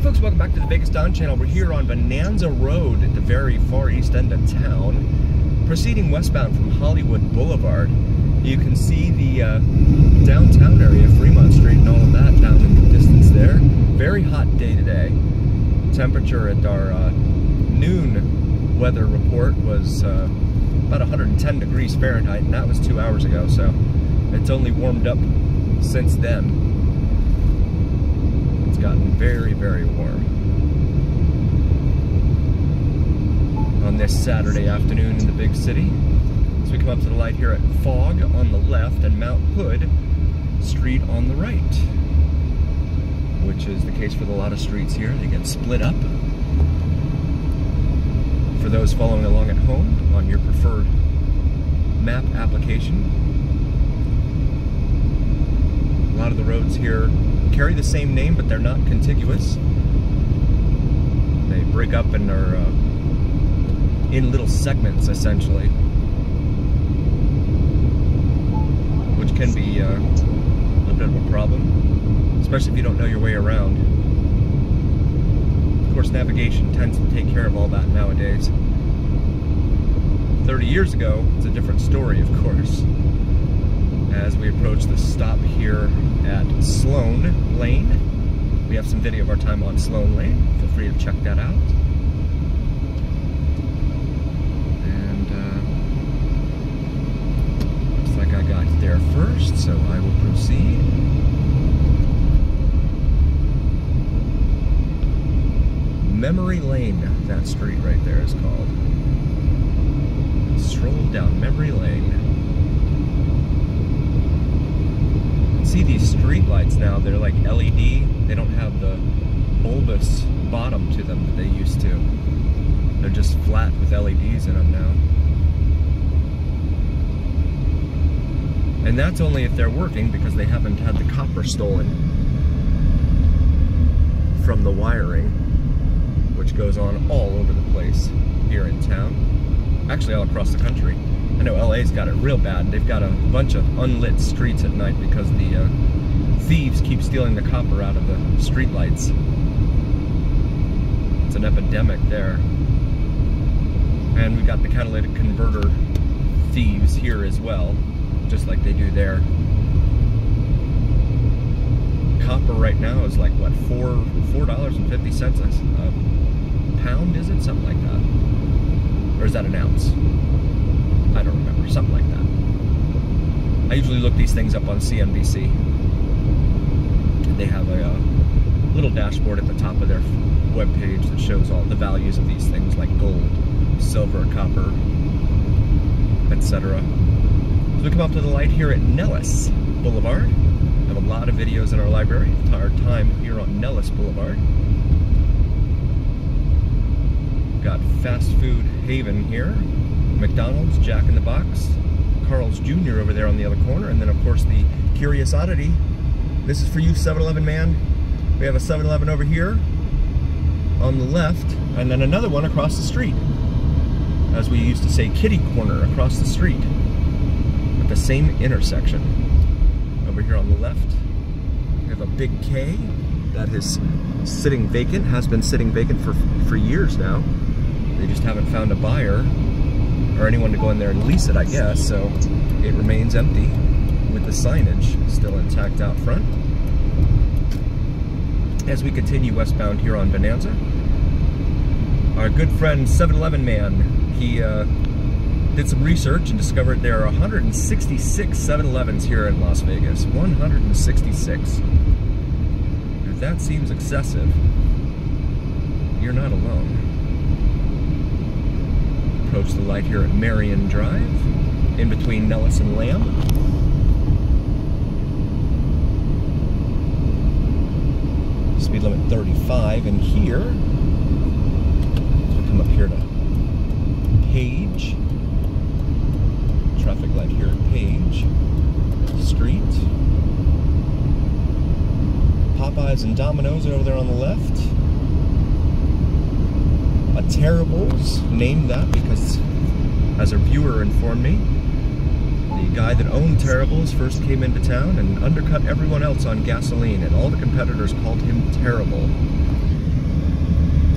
folks, welcome back to the Vegas Don channel. We're here on Bonanza Road at the very far east end of town, proceeding westbound from Hollywood Boulevard. You can see the downtown area, Fremont Street and all of that down in the distance there. Very hot day today. Temperature at our noon weather report was about 110 degrees Fahrenheit, and that was 2 hours ago, so it's only warmed up since then. It's gotten very, very warm on this Saturday afternoon in the big city. So we come up to the light here at Fog on the left and Mount Hood Street on the right, which is the case with a lot of streets here. They get split up. For those following along at home on your preferred map application, a lot of the roads here carry the same name, but they're not contiguous. They break up and are in little segments, essentially, which can be a little bit of a problem, especially if you don't know your way around. Of course, navigation tends to take care of all that nowadays. 30 years ago, it's a different story, of course. As we approach the stop here at Sloan Lane. We have some video of our time on Sloan Lane. Feel free to check that out. And looks like I got there first, so I will proceed. Memory Lane, that street right there is called. Stroll down Memory Lane. See these street lights now, they're like LED. They don't have the bulbous bottom to them that they used to. They're just flat with LEDs in them now. And that's only if they're working, because they haven't had the copper stolen from the wiring, which goes on all over the place here in town. Actually all across the country. I know LA's got it real bad. They've got a bunch of unlit streets at night because the thieves keep stealing the copper out of the street lights. It's an epidemic there. And we've got the catalytic converter thieves here as well, just like they do there. Copper right now is like, what, $4.50 a pound, is it? Something like that. Or is that an ounce? I don't remember, something like that. I usually look these things up on CNBC. They have a little dashboard at the top of their webpage that shows all the values of these things, like gold, silver, copper, etc. So we come up to the light here at Nellis Boulevard. We have a lot of videos in our library. Our time here on Nellis Boulevard. Got fast food haven here. McDonald's, Jack in the Box, Carl's Jr. over there on the other corner, and then of course the curious oddity. This is for you, 7-Eleven man. We have a 7-Eleven over here on the left, and then another one across the street. As we used to say, kitty corner across the street at the same intersection. Over here on the left, we have a big K that is sitting vacant, has been sitting vacant for years now. They just haven't found a buyer or anyone to go in there and lease it, I guess, so it remains empty with the signage still intact out front. As we continue westbound here on Bonanza, our good friend 7-Eleven man, he did some research and discovered there are 166 7-Elevens here in Las Vegas. 166. If that seems excessive, you're not alone. Approach the light here at Marion Drive, in between Nellis and Lamb. Speed limit 35, and here, we'll come up here to Page. Traffic light here at Page Street. Popeyes and Domino's are over there on the left. A Terrible's, named that because, as our viewer informed me, the guy that owned Terrible's first came into town and undercut everyone else on gasoline, and all the competitors called him Terrible.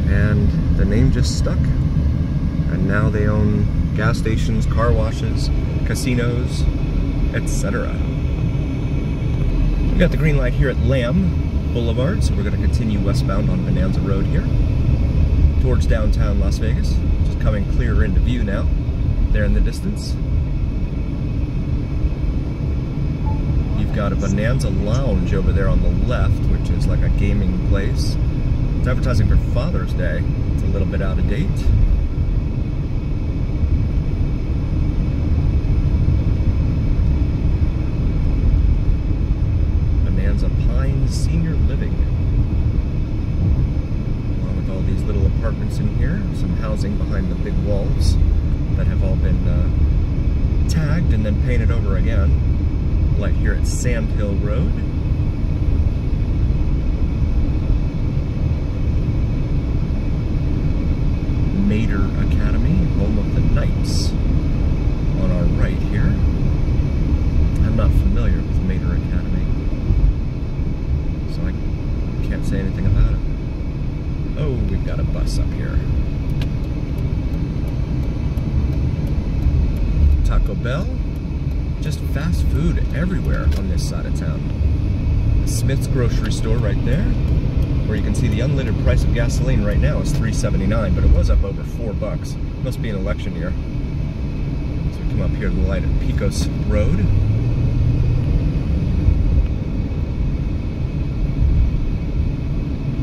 and the name just stuck. And now they own gas stations, car washes, casinos, etc. We got the green light here at Lamb Boulevard, so we're going to continue westbound on Bonanza Road here towards downtown Las Vegas. Just coming clearer into view now, there in the distance. You've got a Bonanza Lounge over there on the left, which is like a gaming place. It's advertising for Father's Day. It's a little bit out of date. Bonanza Pines Senior Living. Along with all these little apartments in here, some housing behind the big walls that have all been tagged and then painted over again. Light here at Sand Hill Road. Mater Academy, home of the Knights, on our right here. I'm not familiar with Mater Academy, so I can't say anything about it. Oh, we've got a bus up here. Taco Bell. Just fast food everywhere on this side of town. The Smith's grocery store right there, where you can see the unleaded price of gasoline right now is $3.79, but it was up over $4. Must be an election year. So we come up here to the light at Pecos Road.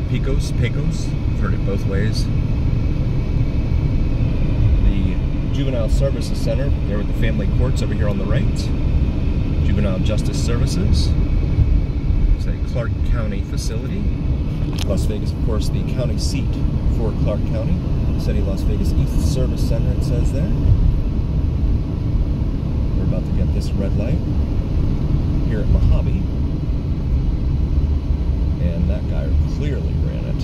Pecos, I've heard it both ways. The Juvenile Services Center, there with the family courts over here on the right. Juvenile Justice Services. It's a Clark County facility. Las Vegas, of course, the county seat for Clark County. City Las Vegas East Service Center, it says there. We're about to get this red light here at Mojave. And that guy clearly ran it.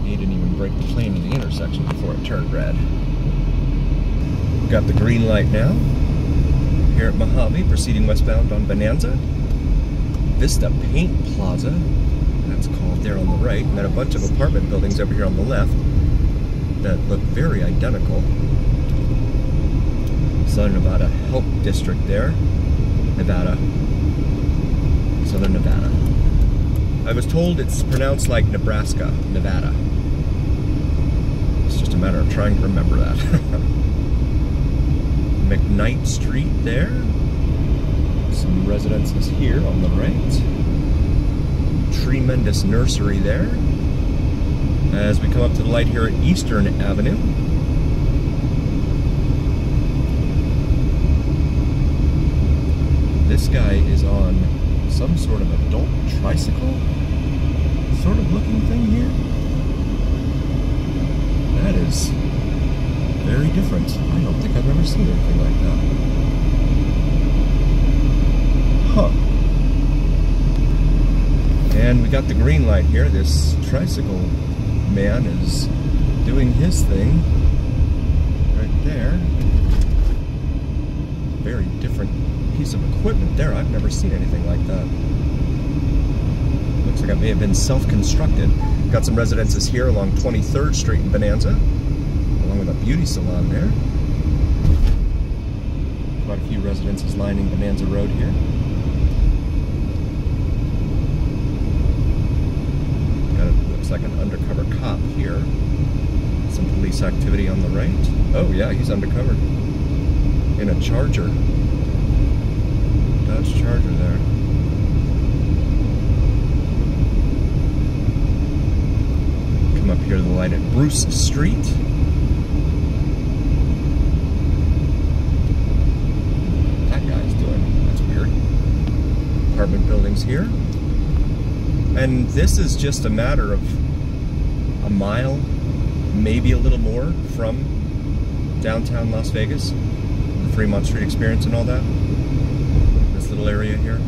He didn't even break the plane in the intersection before it turned red. Got the green light now here at Mojave, proceeding westbound on Bonanza. Vista Paint Plaza, that's called, there on the right, and then a bunch of apartment buildings over here on the left that look very identical. Southern Nevada Health District there, Nevada, Southern Nevada. I was told it's pronounced like Nebraska, Nevada. It's just a matter of trying to remember that. McKnight Street there. Some residences here on the right. Tremendous nursery there. As we come up to the light here at Eastern Avenue. This guy is on some sort of adult tricycle sort of looking thing here. That is very different. I don't think I've ever seen anything like that. Huh. And we got the green light here. This tricycle man is doing his thing right there. Very different piece of equipment there. I've never seen anything like that. Looks like it may have been self-constructed. Got some residences here along 23rd Street in Bonanza, along with a beauty salon there. Quite a few residences lining Bonanza Road here. Looks like an undercover cop here. Some police activity on the right. Oh yeah, he's undercover. In a Charger. Dodge Charger there. Come up here to the light at Bruce Street. That guy's doing. That's weird. Apartment buildings here. And this is just a matter of a mile, maybe a little more from downtown Las Vegas, the Fremont Street experience and all that. This little area here.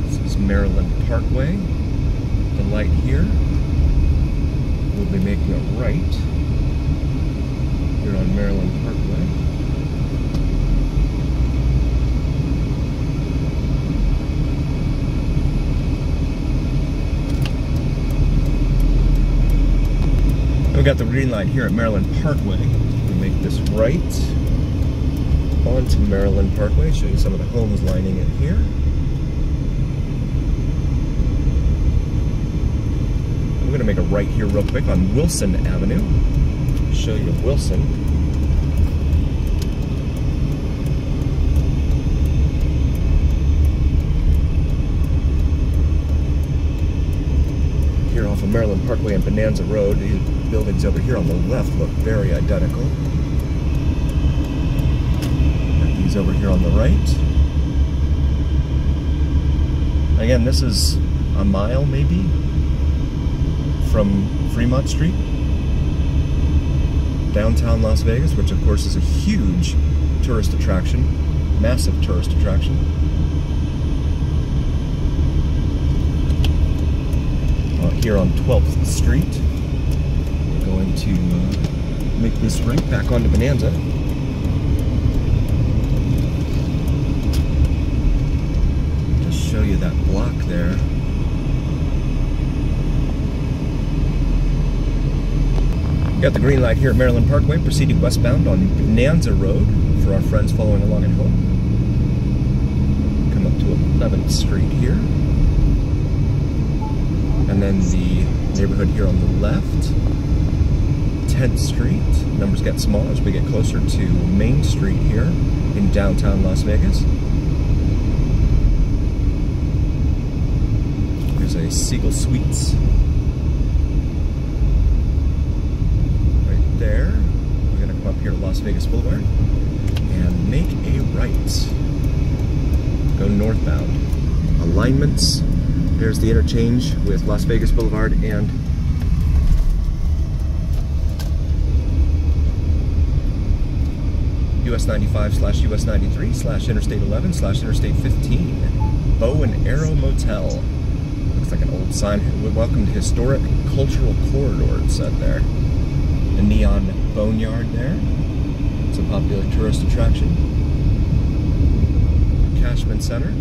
This is Maryland Parkway. The light here. We'll be making a right here on Maryland Parkway. got the green light here at Maryland Parkway. We make this right onto Maryland Parkway. Show you some of the homes lining it here. I'm going to make a right here real quick on Wilson Avenue. Show you Wilson. Here off of Maryland Parkway and Bonanza Road, these buildings over here on the left look very identical. And these over here on the right. Again, this is a mile maybe from Fremont Street, downtown Las Vegas, which of course is a huge tourist attraction, massive tourist attraction. Here on 12th Street, we're going to make this right back onto Bonanza. Just show you that block there. Got the green light here at Maryland Parkway, proceeding westbound on Bonanza Road for our friends following along at home. Come up to 11th Street here. And then the neighborhood here on the left, 10th Street. Numbers get smaller as we get closer to Main Street here in downtown Las Vegas. There's a Siegel Suites right there. We're going to come up here to Las Vegas Boulevard and make a right. Go northbound. Alignments. There's the interchange with Las Vegas Boulevard and US 95/US 93/Interstate 11/Interstate 15. Bow and Arrow Motel. Looks like an old sign. Welcome to Historic Cultural Corridor, it said there. The neon boneyard there. It's a popular tourist attraction. Cashman Center.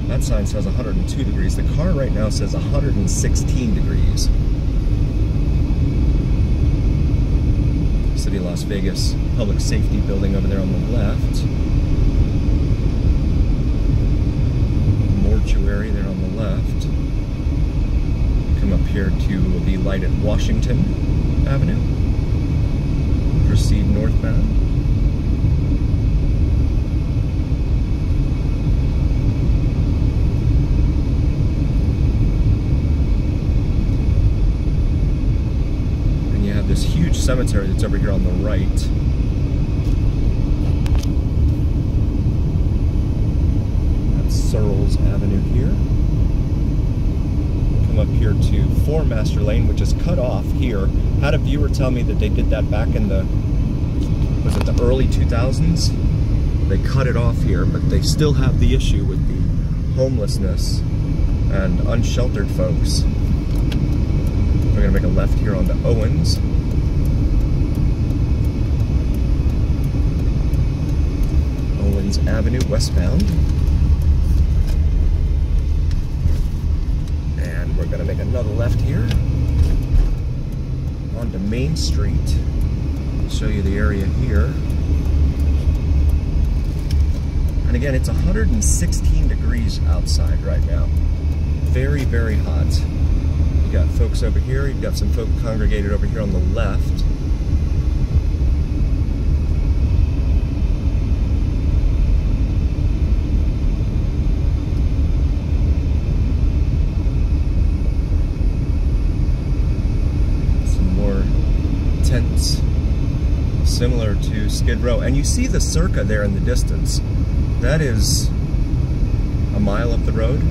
That sign says 102 degrees. The car right now says 116 degrees. City of Las Vegas Public Safety Building over there on the left. Mortuary there on the left. Come up here to the light at Washington Avenue. Proceed northbound. This huge cemetery that's over here on the right. That's Searles Avenue here. Come up here to 4 Master Lane, which is cut off here. Had a viewer tell me that they did that back in the, was it the early 2000s? They cut it off here, but they still have the issue with the homelessness and unsheltered folks. We're gonna make a left here onto Owens. Owens Avenue westbound. And we're gonna make another left here onto Main Street. I'll show you the area here. And again, it's 116 degrees outside right now. Very, very hot. You got folks over here, you've got some folk congregated over here on the left. Some more tents, similar to Skid Row. And you see the Circa there in the distance. That is a mile up the road.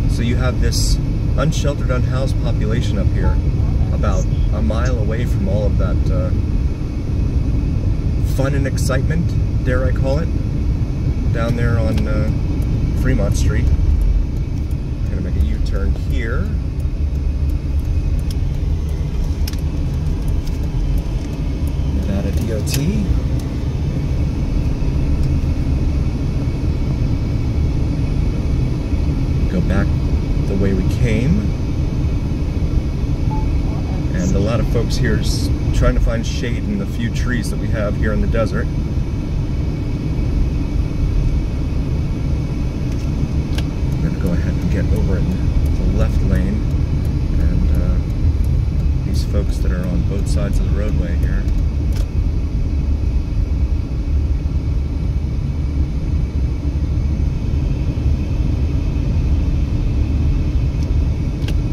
So you have this unsheltered, unhoused population up here, about a mile away from all of that fun and excitement, dare I call it, down there on Fremont Street. I'm gonna make a U-turn here. Nevada DOT. Go back the way we came and And a lot of folks here just trying to find shade in the few trees that we have here in the desert. I'm going to go ahead and get over in the left lane, and these folks that are on both sides of the roadway here.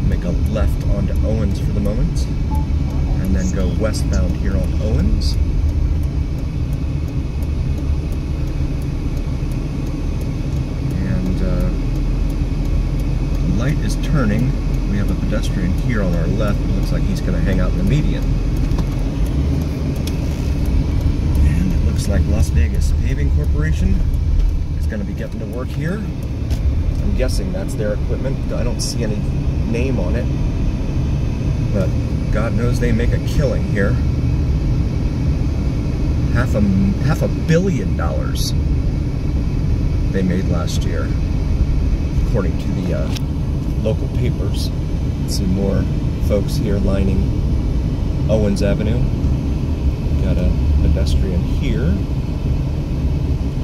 Make a left onto Owens for the moment, and then go westbound here on Owens. And the light is turning. We have a pedestrian here on our left. It looks like he's going to hang out in the median. And it looks like Las Vegas Paving Corporation is going to be getting to work here. I'm guessing that's their equipment. I don't see any name on it, but God knows they make a killing here. Half a $1 billion they made last year, according to the local papers. See more folks here lining Owens Avenue. Got a pedestrian here.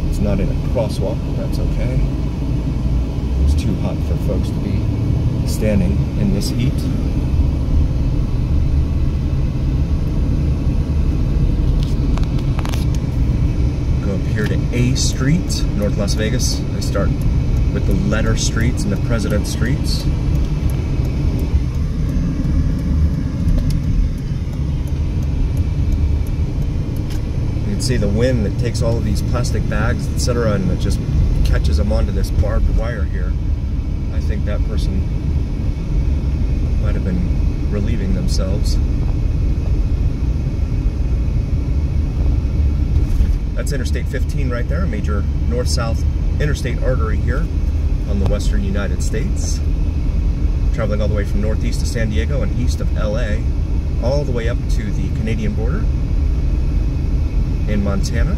It's not in a crosswalk, but that's okay. It's too hot for folks to be standing in this heat. Go up here to A Street, North Las Vegas. I start with the letter streets and the President streets. You can see the wind that takes all of these plastic bags, etc., and it just catches them onto this barbed wire here. I think that person might have been relieving themselves. That's Interstate 15 right there, a major north-south interstate artery here on the western United States. Traveling all the way from northeast to San Diego and east of LA, all the way up to the Canadian border in Montana.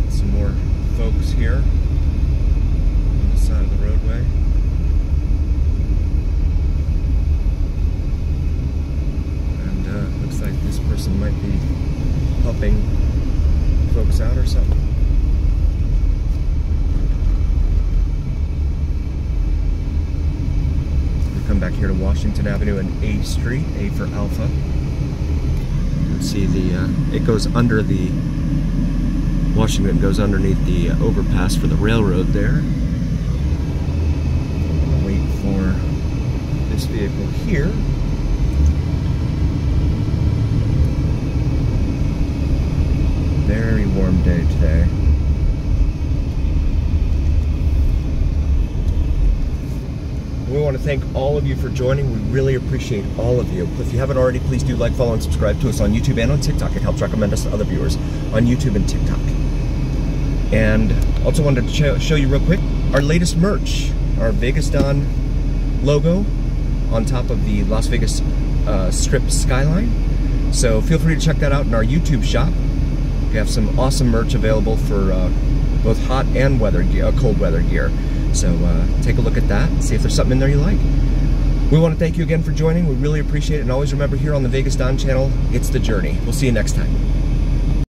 Some more folks here on the side of the roadway. And looks like this person might be helping folks out or something. Come back here to Washington Avenue and A Street, A for Alpha. You can see the, it goes under the, Washington goes underneath the overpass for the railroad there. I'm gonna wait for this vehicle here. Very warm day today. We want to thank all of you for joining. We really appreciate all of you. If you haven't already, please do like, follow, and subscribe to us on YouTube and on TikTok. It helps recommend us to other viewers on YouTube and TikTok. And also wanted to show you real quick our latest merch, our Vegas Don logo on top of the Las Vegas Strip skyline. So feel free to check that out in our YouTube shop. We have some awesome merch available for both hot and cold weather gear. So take a look at that and see if there's something in there you like. We want to thank you again for joining. We really appreciate it. And always remember, here on the Vegas Don channel, it's the journey. We'll see you next time.